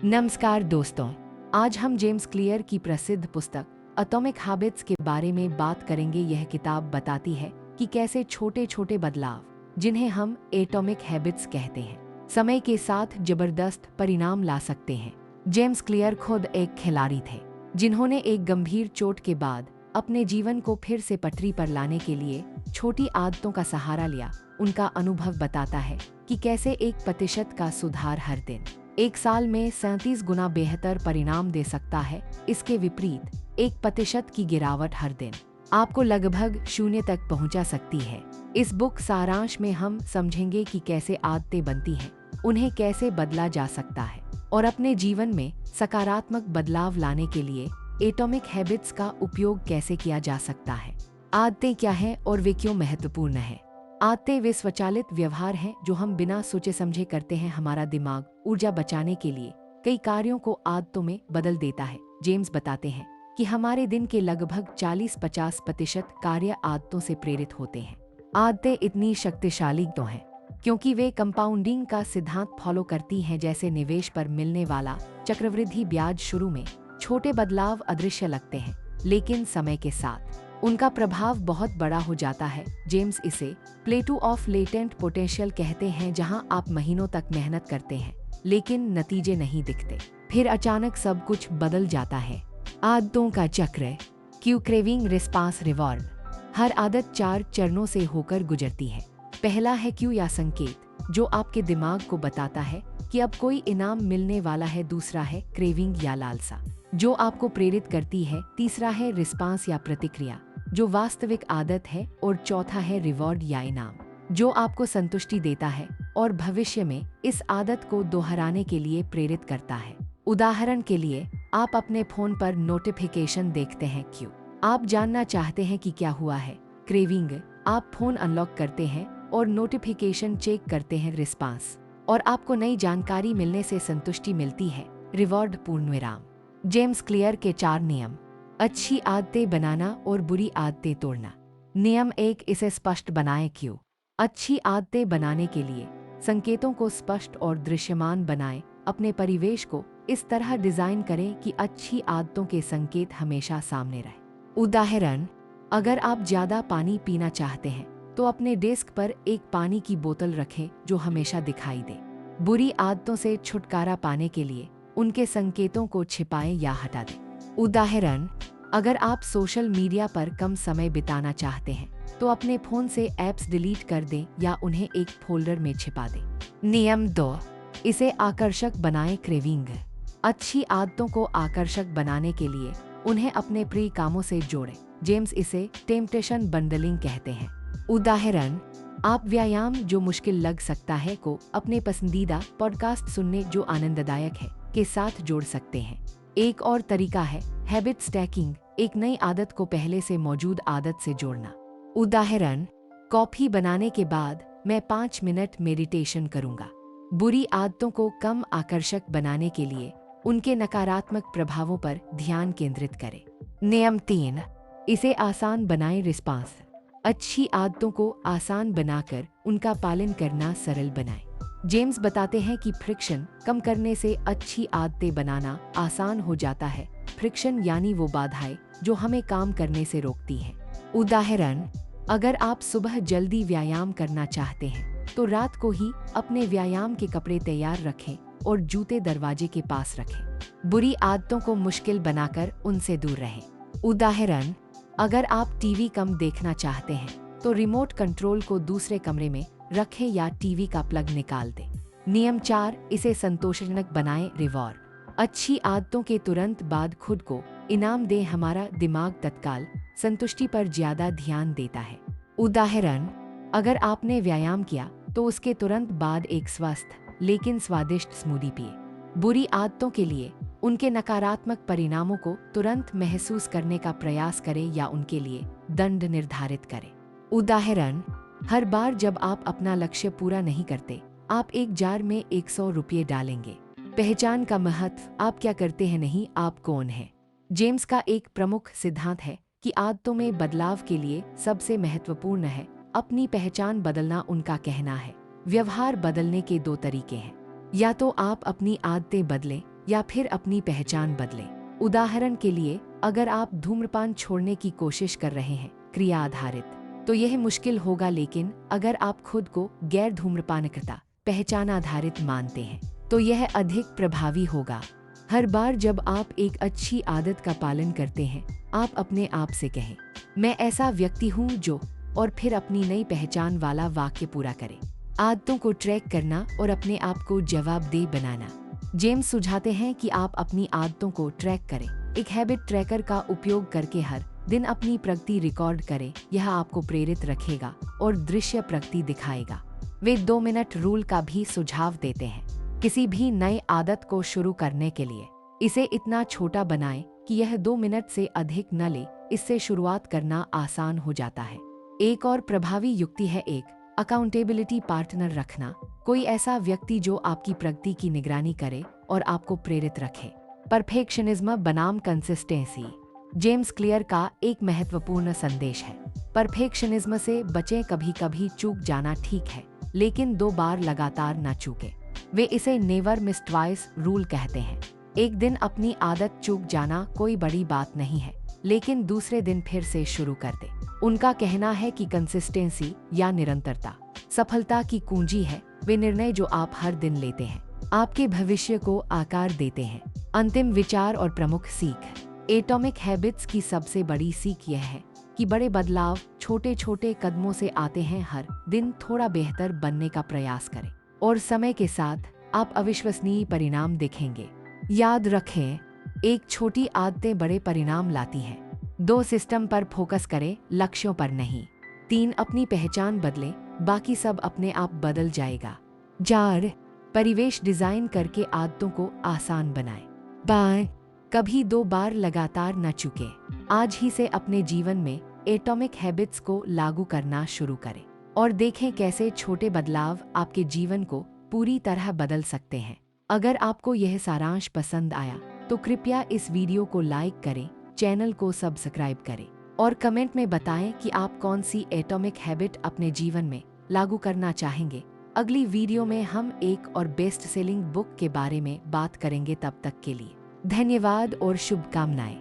नमस्कार दोस्तों, आज हम जेम्स क्लियर की प्रसिद्ध पुस्तक एटॉमिक हैबिट्स के बारे में बात करेंगे। यह किताब बताती है कि कैसे छोटे छोटे बदलाव, जिन्हें हम एटॉमिक हैबिट्स कहते हैं, समय के साथ जबरदस्त परिणाम ला सकते हैं। जेम्स क्लियर खुद एक खिलाड़ी थे, जिन्होंने एक गंभीर चोट के बाद अपने जीवन को फिर से पटरी पर लाने के लिए छोटी आदतों का सहारा लिया। उनका अनुभव बताता है कि कैसे 1% का सुधार हर दिन 1 साल में 37 गुना बेहतर परिणाम दे सकता है। इसके विपरीत 1% की गिरावट हर दिन आपको लगभग 0 तक पहुंचा सकती है। इस बुक सारांश में हम समझेंगे कि कैसे आदतें बनती हैं, उन्हें कैसे बदला जा सकता है और अपने जीवन में सकारात्मक बदलाव लाने के लिए एटॉमिक हैबिट्स का उपयोग कैसे किया जा सकता है। आदतें क्या हैं और वे क्यों महत्वपूर्ण हैं? आदतें वे स्वचालित व्यवहार हैं जो हम बिना सोचे समझे करते हैं। हमारा दिमाग ऊर्जा बचाने के लिए कई कार्यों को आदतों में बदल देता है। जेम्स बताते हैं कि हमारे दिन के लगभग 40-50% कार्य आदतों से प्रेरित होते हैं। आदतें इतनी शक्तिशाली तो हैं क्योंकि वे कंपाउंडिंग का सिद्धांत फॉलो करती हैं। जैसे निवेश पर मिलने वाला चक्रवृद्धि ब्याज, शुरू में छोटे बदलाव अदृश्य लगते हैं, लेकिन समय के साथ उनका प्रभाव बहुत बड़ा हो जाता है। जेम्स इसे प्लेटू ऑफ लेटेंट पोटेंशियल कहते हैं, जहां आप महीनों तक मेहनत करते हैं लेकिन नतीजे नहीं दिखते, फिर अचानक सब कुछ बदल जाता है। आदतों का चक्र, क्यू, क्रेविंग, रिस्पांस, रिवॉर्ड। हर आदत 4 चरणों से होकर गुजरती है। पहला है क्यू या संकेत, जो आपके दिमाग को बताता है कि अब कोई इनाम मिलने वाला है। दूसरा है क्रेविंग या लालसा, जो आपको प्रेरित करती है। तीसरा है रिस्पांस या प्रतिक्रिया, जो वास्तविक आदत है। और चौथा है रिवॉर्ड या इनाम, जो आपको संतुष्टि देता है और भविष्य में इस आदत को दोहराने के लिए प्रेरित करता है। उदाहरण के लिए, आप अपने फोन पर नोटिफिकेशन देखते हैं। क्यों, आप जानना चाहते हैं कि क्या हुआ है। क्रेविंग, आप फोन अनलॉक करते हैं और नोटिफिकेशन चेक करते हैं। रिस्पांस, और आपको नई जानकारी मिलने से संतुष्टि मिलती है। रिवॉर्ड, पूर्णविराम। जेम्स क्लियर के 4 नियम, अच्छी आदतें बनाना और बुरी आदतें तोड़ना। नियम 1, इसे स्पष्ट बनाएं। क्यों, अच्छी आदतें बनाने के लिए संकेतों को स्पष्ट और दृश्यमान बनाएं। अपने परिवेश को इस तरह डिजाइन करें कि अच्छी आदतों के संकेत हमेशा सामने रहें। उदाहरण, अगर आप ज्यादा पानी पीना चाहते हैं तो अपने डेस्क पर एक पानी की बोतल रखें जो हमेशा दिखाई दे। बुरी आदतों से छुटकारा पाने के लिए उनके संकेतों को छिपाएं या हटा दें। उदाहरण, अगर आप सोशल मीडिया पर कम समय बिताना चाहते हैं तो अपने फोन से ऐप्स डिलीट कर दें या उन्हें एक फोल्डर में छिपा दें। नियम 2, इसे आकर्षक बनाएं। क्रेविंग, अच्छी आदतों को आकर्षक बनाने के लिए उन्हें अपने प्रिय कामों से जोड़ें। जेम्स इसे टेम्पटेशन बंडलिंग कहते हैं। उदाहरण, आप व्यायाम, जो मुश्किल लग सकता है, को अपने पसंदीदा पॉडकास्ट सुनने, जो आनंददायक है, के साथ जोड़ सकते हैं। एक और तरीका है हैबिट स्टैकिंग, एक नई आदत को पहले से मौजूद आदत से जोड़ना। उदाहरण, कॉफी बनाने के बाद मैं 5 मिनट मेडिटेशन करूंगा। बुरी आदतों को कम आकर्षक बनाने के लिए उनके नकारात्मक प्रभावों पर ध्यान केंद्रित करें। नियम 3, इसे आसान बनाएं। रिस्पांस, अच्छी आदतों को आसान बनाकर उनका पालन करना सरल बनाएं। जेम्स बताते हैं कि फ्रिक्शन कम करने से अच्छी आदतें बनाना आसान हो जाता है। फ्रिक्शन यानी वो बाधाएं जो हमें काम करने से रोकती हैं। उदाहरण, अगर आप सुबह जल्दी व्यायाम करना चाहते हैं तो रात को ही अपने व्यायाम के कपड़े तैयार रखें और जूते दरवाजे के पास रखें। बुरी आदतों को मुश्किल बनाकर उनसे दूर रहें। उदाहरण, अगर आप टीवी कम देखना चाहते हैं तो रिमोट कंट्रोल को दूसरे कमरे में रखें या टीवी का प्लग निकाल दें। नियम 4, इसे संतोषजनक बनाएं। रिवॉर्ड, अच्छी आदतों के तुरंत बाद खुद को इनाम दें। हमारा दिमाग तत्काल संतुष्टि पर ज्यादा ध्यान देता है। उदाहरण, अगर आपने व्यायाम किया तो उसके तुरंत बाद एक स्वस्थ लेकिन स्वादिष्ट स्मूदी पिए। बुरी आदतों के लिए उनके नकारात्मक परिणामों को तुरंत महसूस करने का प्रयास करें या उनके लिए दंड निर्धारित करें। उदाहरण, हर बार जब आप अपना लक्ष्य पूरा नहीं करते, आप एक जार में 100 रुपये डालेंगे। पहचान का महत्व, आप क्या करते हैं, नहीं आप कौन हैं। जेम्स का एक प्रमुख सिद्धांत है कि आदतों में बदलाव के लिए सबसे महत्वपूर्ण है अपनी पहचान बदलना। उनका कहना है, व्यवहार बदलने के 2 तरीके हैं, या तो आप अपनी आदतें बदलें या फिर अपनी पहचान बदलें। उदाहरण के लिए, अगर आप धूम्रपान छोड़ने की कोशिश कर रहे हैं क्रिया आधारित, तो यह मुश्किल होगा, लेकिन अगर आप खुद को गैर धूम्रपानकर्ता पहचान आधारित मानते हैं तो यह अधिक प्रभावी होगा। हर बार जब आप एक अच्छी आदत का पालन करते हैं, आप अपने आप से कहें, मैं ऐसा व्यक्ति हूँ जो, और फिर अपनी नई पहचान वाला वाक्य पूरा करें। आदतों को ट्रैक करना और अपने आप को जवाबदेह बनाना। जेम्स सुझाते हैं कि आप अपनी आदतों को ट्रैक करें। एक हैबिट ट्रैकर का उपयोग करके हर दिन अपनी प्रगति रिकॉर्ड करें। यह आपको प्रेरित रखेगा और दृश्य प्रगति दिखाएगा। वे 2 मिनट रूल का भी सुझाव देते हैं। किसी भी नई आदत को शुरू करने के लिए इसे इतना छोटा बनाएं कि यह 2 मिनट से अधिक न ले। इससे शुरुआत करना आसान हो जाता है। एक और प्रभावी युक्ति है एक अकाउंटेबिलिटी पार्टनर रखना। कोई ऐसा व्यक्ति जो आपकी प्रगति की निगरानी करे और आपको प्रेरित रखे। परफेक्शनिज्म बनाम कंसिस्टेंसी। जेम्स क्लियर का एक महत्वपूर्ण संदेश है, परफेक्शनिज्म से बचें। कभी कभी चूक जाना ठीक है, लेकिन 2 बार लगातार न चूके। वे इसे नेवर मिस ट्वाइस रूल कहते हैं। एक दिन अपनी आदत चूक जाना कोई बड़ी बात नहीं है, लेकिन दूसरे दिन फिर से शुरू कर दे। उनका कहना है कि कंसिस्टेंसी या निरंतरता सफलता की कुंजी है। वे निर्णय जो आप हर दिन लेते हैं आपके भविष्य को आकार देते हैं। अंतिम विचार और प्रमुख सीख। एटॉमिक हैबिट्स की सबसे बड़ी सीख यह है कि बड़े बदलाव छोटे छोटे कदमों से आते हैं। हर दिन थोड़ा बेहतर बनने का प्रयास करें और समय के साथ आप अविश्वसनीय परिणाम देखेंगे। याद रखें, एक छोटी आदतें बड़े परिणाम लाती हैं। 2 सिस्टम पर फोकस करें, लक्ष्यों पर नहीं। 3 अपनी पहचान बदलें, बाकी सब अपने आप बदल जाएगा। 4 परिवेश डिजाइन करके आदतों को आसान बनाएं। 5 कभी 2 बार लगातार न चूके। आज ही से अपने जीवन में एटॉमिक हैबिट्स को लागू करना शुरू करें और देखें कैसे छोटे बदलाव आपके जीवन को पूरी तरह बदल सकते हैं। अगर आपको यह सारांश पसंद आया तो कृपया इस वीडियो को लाइक करें, चैनल को सब्सक्राइब करें और कमेंट में बताएं कि आप कौन सी एटॉमिक हैबिट अपने जीवन में लागू करना चाहेंगे। अगली वीडियो में हम एक और बेस्ट सेलिंग बुक के बारे में बात करेंगे। तब तक के लिए धन्यवाद और शुभकामनाएं।